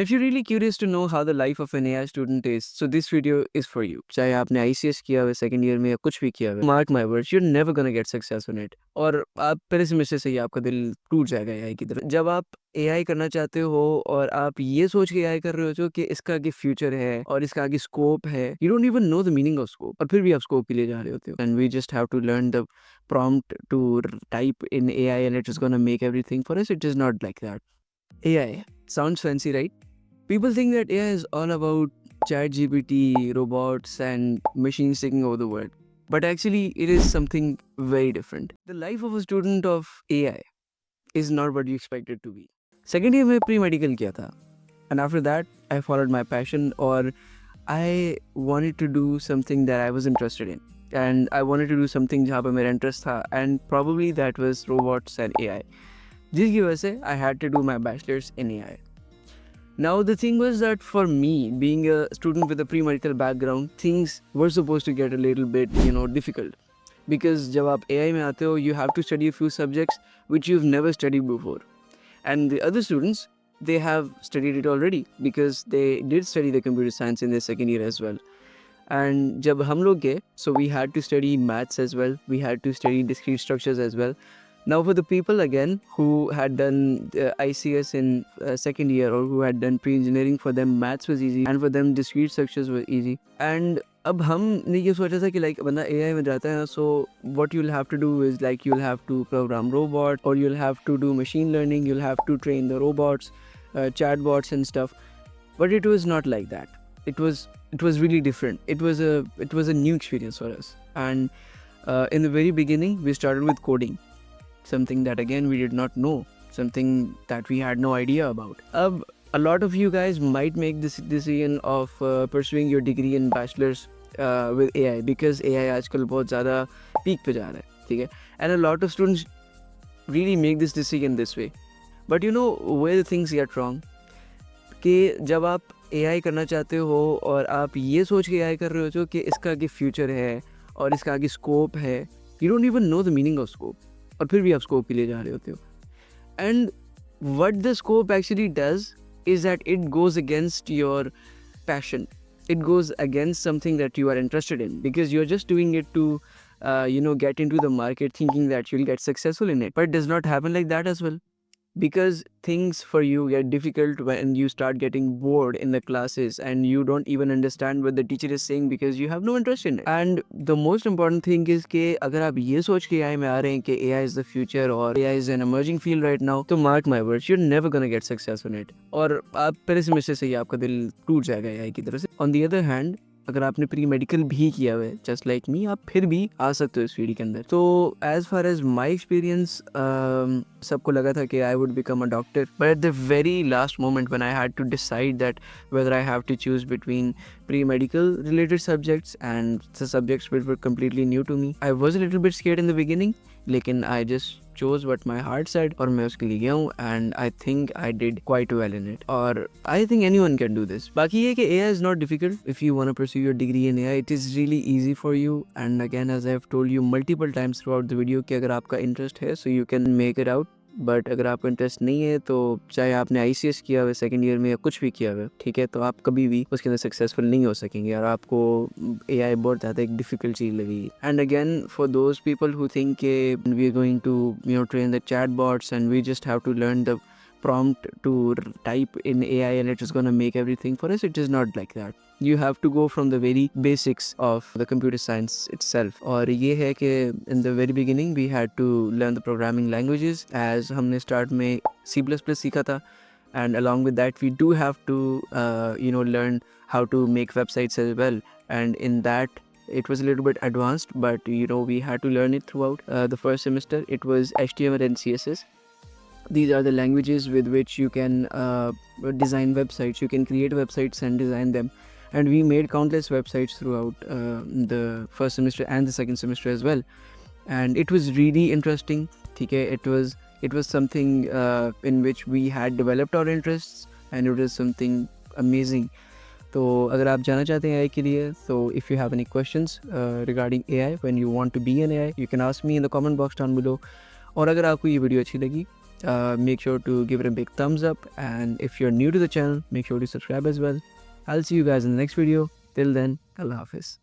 If you're really curious to know how the life of an AI student is, so this video is for you. चाहे आपने ICS किया हुआ second year में या कुछ भी किया हुआ, mark my words, you're never gonna get success on it. और आप पहले सेमेस्टर से ही आपका दिल टूट जाएगा AI की तरफ। जब आप AI करना चाहते हो और आप ये सोच के AI कर रहे हो कि इसका आगे फ्यूचर है और इसका आगे स्कोप है, you don't even know the meaning of scope, और फिर भी आप स्कोप के लिए जा रहे होते हो। And we just have to learn the prompt to type in AI and it is gonna make everything for us. It is not like that. AI sounds fancy, right? People think that AI is all about ChatGPT, robots, and machines taking over the world. But actually, it is something very different. The life of a student of AI is not what you expect it to be. Second year में pre-medical किया था. And after that, I followed my passion, or I wanted to do something that I was interested in. And I wanted to do something जहाँ पे मेरा interest था. And probably that was robots and AI. जिसकी वजह से I had to do my bachelor's in AI. Now the thing was that for me, being a student with a pre-medical background, things were supposed to get a little bit, difficult. Because जब आप AI में आते हो, you have to study a few subjects which you've never studied before. And the other students, they have studied it already because they did study the computer science in their second year as well. And जब हम लोग गए, so we had to study maths as well. We had to study discrete structures as well. Now for the people again who had done ICS in second year or who had done pre-engineering, for them maths was easy and for them discrete structures were easy. And अब हमने ये सोचा था कि like बंदा AI में जाता है, so what you'll have to do is like you'll have to program robot, or you'll have to do machine learning, you'll have to train the robots, chatbots and stuff. But it was not like that. It was really different. It was a new experience for us. And in the very beginning we started with coding, something that again we did not know, something that we had no idea about. A lot of you guys might make this decision of pursuing your degree in bachelor's with AI, because AI आजकल बहुत ज़्यादा peak पे जा रहा है, ठीक है? And a lot of students really make this decision this way. But you know where the things get wrong? कि जब आप AI करना चाहते हो और आप ये सोच के AI कर रहे हो कि इसका आगे फ्यूचर है और इसका आगे स्कोप है, you don't even know the meaning of scope, और फिर भी आप स्कोप के लिए जा रहे होते हो. And what the scope actually does is that it goes against your passion. It goes against something that you are interested in, because you're just doing it to get into the market thinking that you'll get successful in it. But it does not happen like that as well, because things for you get difficult when you start getting bored in the classes and you don't even understand what the teacher is saying because you have no interest in it. And the most important thing is कि अगर आप ये सोच के AI में आ रहे हैं कि AI is the future or AI is an emerging field right now, तो mark my words, you're never gonna get success on it. और आप पहले सेमेस्टर से ही आपका दिल टूट जाएगा AI की तरफ से. On the other hand, अगर आपने प्री मेडिकल भी किया हुआ है जस्ट लाइक मी, आप फिर भी आ सकते हो इस फील्ड के अंदर. तो as far as my experience, सबको लगा था कि I would become a doctor, but at the very last moment when I had to decide that whether I have to choose between pre medical related subjects and the subjects which were completely new to me, I was a little bit scared in the beginning, लेकिन I just chose what my heart said और मैं उसके लिए गया हूँ, and I think I did quite well in it, और I think anyone can do this. बाकी ये कि AI is not difficult if you want to pursue your degree in AI. It is really easy for you, and again as I have told you multiple times throughout the video कि अगर आपका interest है so you can make it out. But अगर आपको interest नहीं है, तो चाहे आपने ICS किया हुआ सेकंड ईयर में या कुछ भी किया हुआ, ठीक है, तो आप कभी भी उसके अंदर सक्सेसफुल नहीं हो सकेंगे और आपको AI बहुत ज़्यादा एक डिफिकल्ट चीज़ लगी. And again for those people who think के we are going to train the chat bots and we just have to learn the prompt to type in AI and it is going to make everything for us, it is not like that. You have to go from the very basics of the computer science itself. और ये है कि in the very beginning we had to learn the programming languages, as हमने start में C++ सीखा था, and along with that we do have to learn how to make websites as well, and in that it was a little bit advanced, but we had to learn it throughout the first semester. It was HTML and CSS. These are the languages with which you can design websites. You can create websites and design them. And we made countless websites throughout the first semester and the second semester as well. And it was really interesting. Okay, it was something in which we had developed our interests, and it was something amazing. तो अगर आप जानना चाहते हैं AI के लिए, so if you have any questions regarding AI when you want to be an AI, you can ask me in the comment box down below. और अगर आपको ये वीडियो अच्छी लगी make sure to give it a big thumbs up, and if you're new to the channel, make sure to subscribe as well. I'll see you guys in the next video. Till then, Allah Hafiz.